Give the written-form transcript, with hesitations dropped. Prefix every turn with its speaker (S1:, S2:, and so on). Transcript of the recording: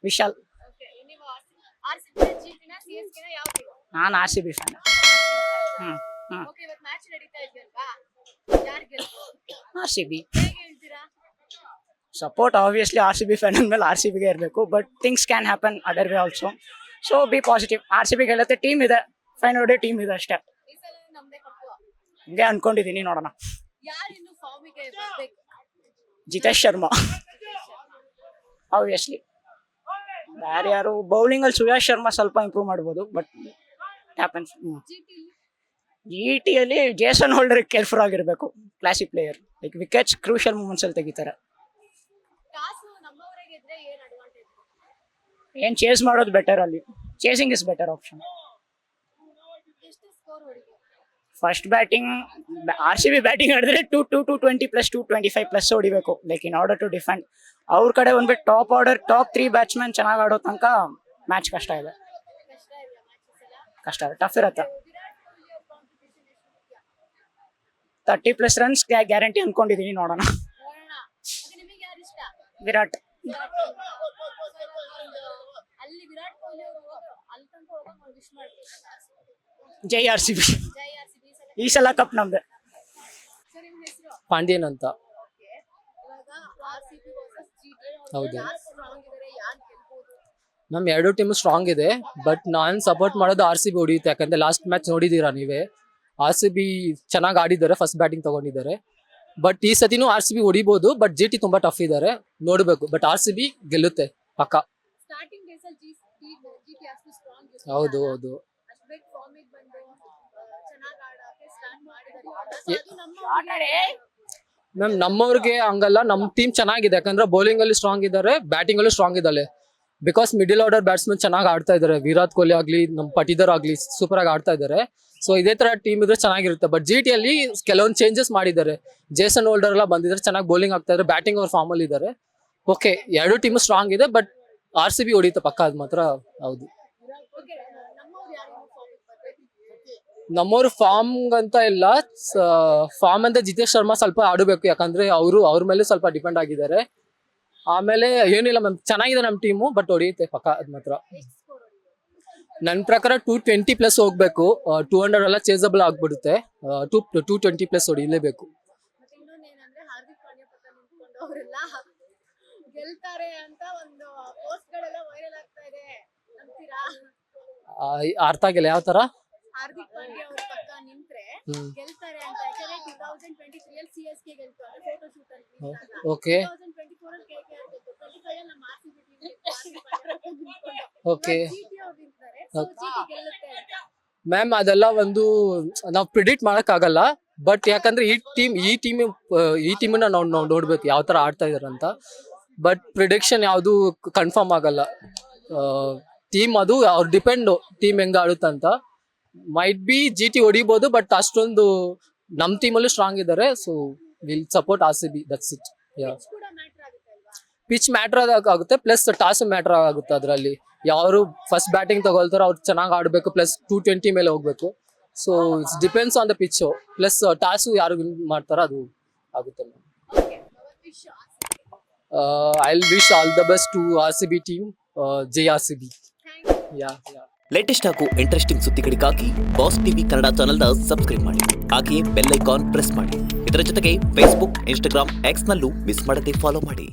S1: ವಿಶಾಲ್. ನಾನು RCB fan. RCB support obviously RCB fan ಅಂದಮೇಲೆ RCBಗೆ ಇರಬೇಕು, but things can happen other way also. So be positive. RCB ಗೆಲ್ಲುತ್ತೆ, team ಇದೆ, final day team ಇದೆ ಅಷ್ಟೇ. ಹಂಗೆ ಅನ್ಕೊಂಡಿದ್ದೀನಿ, ನೋಡೋಣ. ಜಿತೇಶ್ ಶರ್ಮಾ ಆಬ್ವಿಯಸ್ಲಿ. ಯಾರ್ಯಾರು ಬೌಲಿಂಗ್ ಅಲ್ಲಿ ಸುಯಾಶ್ ಶರ್ಮಾ ಸ್ವಲ್ಪ ಇಂಪ್ರೂವ್ ಮಾಡ್ಬೋದು, ಬಟ್ ಹ್ಯಾಪನ್ಸ್. GT ಅಲ್ಲಿ ಜೇಸನ್ ಹೋಲ್ಡರ್ ಕೇರ್ಫುಲ್ ಆಗಿರ್ಬೇಕು, classic player. Like wickets crucial moments ಅಲ್ಲಿ ತೆಗಿತಾರೆ. ಏನ್ ಚೇಸ್ ಮಾಡೋದು ಬೆಟರ್ ಅಲ್ಲಿ, chasing is better option. First batting RCB batting ಆಡಿದ್ರೆ 220 ಪ್ಲಸ್ 225 ಹೊಡಿಬೇಕು, like in order to defend. ಅವ್ರ ಕಡೆ ಒಂದ್ಬಿಟ್ಟು ಟಾಪ್ ಆರ್ಡರ್ ಟಾಪ್ 3 ಬ್ಯಾಟ್ಸ್ಮನ್ ಚೆನ್ನಾಗಿ ಆಡೋ ತನಕ ಮ್ಯಾಚ್ ಕಷ್ಟ ಇದೆ, ಟಫ್ ಇರತ್ತೆ. 30+ ರನ್ಸ್ ಗ್ಯಾರಂಟಿ ಅನ್ಕೊಂಡಿದೀನಿ, ನೋಡೋಣ. ವಿರಾಟ್. ಜೈ RCB. ಈ ಸಲ ಕಪ್ ನಮ್ದೆ.
S2: ಪಾಂಡ್ಯನ್ ಅಂತ. ಹೌದು ಮ್ಯಾಮ್, ಎರಡು ಟೀಮ್ ಸ್ಟ್ರಾಂಗ್ ಇದೆ, ಬಟ್ ನಾನು ಸಪೋರ್ಟ್ ಮಾಡೋದು RCB ಹೊಡಿಯುತ್ತೆ. ಯಾಕಂದ್ರೆ ಲಾಸ್ಟ್ ಮ್ಯಾಚ್ ನೋಡಿದೀರಾ ನೀವೇ, RCB ಚೆನ್ನಾಗಿ ಆಡಿದ್ದಾರೆ, ಫಸ್ಟ್ ಬ್ಯಾಟಿಂಗ್ ತಗೊಂಡಿದ್ದಾರೆ. ಬಟ್ ಈ ಸತಿನೂ RCB ಹೊಡಿಬಹುದು, ಬಟ್ GT ತುಂಬಾ ಟಫ್ ಇದ್ದಾರೆ, ನೋಡ್ಬೇಕು. ಬಟ್ RCB ಗೆಲ್ಲುತ್ತೆ ಪಕ್ಕ. ಹೌದು ಹೌದು ಮ್ಯಾಮ್, ನಮ್ಮವ್ರಿಗೆ ಹಂಗಲ್ಲ, ನಮ್ ಟೀಮ್ ಚೆನ್ನಾಗಿದೆ. ಯಾಕಂದ್ರೆ ಬೌಲಿಂಗ್ ಅಲ್ಲಿ ಸ್ಟ್ರಾಂಗ್ ಇದ್ದಾರೆ, ಬ್ಯಾಟಿಂಗ್ ಅಲ್ಲೂ ಸ್ಟ್ರಾಂಗ್ ಇದ್ದಾರೆ. ಬಿಕಾಸ್ ಮಿಡಿಲ್ ಆರ್ಡರ್ ಬ್ಯಾಟ್ಸ್ಮನ್ ಚೆನ್ನಾಗಿ ಆಡ್ತಾ ಇದ್ದಾರೆ. ವಿರಾಟ್ ಕೊಹ್ಲಿ ಆಗ್ಲಿ, ನಮ್ ಪಟಿದರ್ ಆಗ್ಲಿ ಸೂಪರ್ ಆಗಿ ಆಡ್ತಾ ಇದ್ದಾರೆ. ಸೊ ಇದೇ ತರ ಟೀಮ್ ಇದ್ರೆ ಚೆನ್ನಾಗಿರುತ್ತೆ. ಬಟ್ GT ಅಲ್ಲಿ ಕೆಲವೊಂದು ಚೇಂಜಸ್ ಮಾಡಿದ್ದಾರೆ. ಜೇಸನ್ ಹೋಲ್ಡರ್ ಎಲ್ಲ ಬಂದಿದ್ದಾರೆ, ಚೆನ್ನಾಗಿ ಬೌಲಿಂಗ್ ಆಗ್ತಾ ಇದ್ದಾರೆ, ಬ್ಯಾಟಿಂಗ್ ಅವ್ರ ಫಾರ್ಮ್ ಅಲ್ಲಿ ಇದ್ದಾರೆ. ಓಕೆ, ಎರಡು ಟೀಮ್ ಸ್ಟ್ರಾಂಗ್ ಇದೆ, ಬಟ್ RCB ಹೊಡಿಯುತ್ತೆ ಪಕ್ಕ, ಅದ್ ಮಾತ್ರ ಹೌದು. ನಮ್ಮವ್ರು ಫಾರ್ಮ್ ಅಂತ ಇಲ್ಲ, ಫಾರ್ಮ್ ಅಂತ ಜಿತೇಶ್ ಶರ್ಮಾ ಸ್ವಲ್ಪ ಆಡಬೇಕು. ಯಾಕಂದ್ರೆ ಅವ್ರ ಮೇಲೆ ಸ್ವಲ್ಪ ಡಿಪೆಂಡ್ ಆಗಿದ್ದಾರೆ. ಆಮೇಲೆ ಏನಿಲ್ಲ ಮ್ಯಾಮ್, ಚೆನ್ನಾಗಿದೆ ನಮ್ ಟೀಮು, ಬಟ್ ಹೊಡಿಯುತ್ತೆ ಪಕ್ಕ, ಅದ್ ಮಾತ್ರ. ನನ್ನ ಪ್ರಕಾರ 220+ ಹೋಗ್ಬೇಕು. 200 ಎಲ್ಲ ಚೇಸಬಲ್ ಆಗ್ಬಿಡುತ್ತೆ. 220+ ಹೊಡಿಲೇಬೇಕು. ಅರ್ಥ ಆಗಿಲ್ಲ, ಯಾವ ತರ?
S3: ಹಾರ್ದಿಕ್ ಪಾಂಡ್ಯ ಅವ್ರ ಪಕ್ಕ ನಿಂತ್ರೆ ಗೆಲ್ತಾರೆ ಅಂತ. ಯಾಕಂದ್ರೆ 2023 ಅಲ್ಲಿ CSK ಗೆಲ್ತು ಅಂದ್ರೆ ಫೋಟೋ ಶೂಟ್ ಅಲ್ಲಿ.
S2: ಓಕೆ
S3: 2024 ಅಲ್ಲಿ KKR ಗೆಲ್ತು, 25 ಅಲ್ಲಿ ನಮ್ಮ RCB ಟೀಮ್.
S2: ಓಕೆ
S3: GT ಅವ್ರು ನಿಂತಾರೆ, ಸೊ GT ಗೆಲ್ಲುತ್ತೆ ಅಂತ.
S2: ಮ್ಯಾಮ್, ಅದೆಲ್ಲ ಒಂದು ನಾವು ಪ್ರಿಡಿಕ್ಟ್ ಮಾಡಕ್ ಆಗಲ್ಲ. ಬಟ್ ಯಾಕಂದ್ರೆ ಈ ಟೀಮನ್ನ ನಾವು ನೋಡ್ಬೇಕು ಯಾವ ತರ ಆಡ್ತಾ ಇದಾರೆ ಅಂತ. ಬಟ್ ಪ್ರಿಡಿಕ್ಷನ್ ಯಾವುದು ಕನ್ಫರ್ಮ್ ಆಗಲ್ಲ. ಟೀಮ್ ಅದು ಅವ್ರ ಡಿಪೆಂಡ್, ಟೀಮ್ ಹೆಂಗ ಆಡುತ್ತಂತ. ಮೈಟ್ ಬಿ GT ಹೊಡಿಬಹುದು, ಬಟ್ ಅಷ್ಟೊಂದು ನಮ್ ಟೀಮಲ್ಲೂ ಸ್ಟ್ರಾಂಗ್ ಇದ್ದಾರೆ. So will support RCB, that's it. Pitch matter ಆಗುತ್ತೆ, ಪ್ಲಸ್ ಟಾಸ್ ಮ್ಯಾಟರ್ ಆಗುತ್ತೆ. ಅದರಲ್ಲಿ ಯಾರು ಫಸ್ಟ್ ಬ್ಯಾಟಿಂಗ್ ತಗೊಳ್ತಾರೋ ಅವ್ರು ಚೆನ್ನಾಗಿ ಆಡಬೇಕು, ಪ್ಲಸ್ 220 ಮೇಲೆ ಹೋಗ್ಬೇಕು. So it's depends on the pitch, plus toss ಯಾರು ವಿನ್ ಮಾಡ್ತಾರೋ ಅದು ಆಗುತ್ತೆ. I wish all the best to RCB team. ಜೈ RCB.
S4: ಲೇಟೆಸ್ಟ್ ಹಾಗೂ ಇಂಟ್ರೆಸ್ಟಿಂಗ್ ಸುದ್ದಿಗಳಿಗಾಗಿ ಬಾಸ್ ಟಿವಿ ಕನ್ನಡ ಚಾನೆಲ್ನ ಸಬ್ಸ್ಕ್ರೈಬ್ ಮಾಡಿ. ಹಾಗೆಯೇ ಬೆಲ್ ಐಕಾನ್ ಪ್ರೆಸ್ ಮಾಡಿ. ಇದರ ಜೊತೆಗೆ ಫೇಸ್ಬುಕ್, ಇನ್ಸ್ಟಾಗ್ರಾಮ್, ಎಕ್ಸ್ನಲ್ಲೂ ಮಿಸ್ ಮಾಡದೆ ಫಾಲೋ ಮಾಡಿ.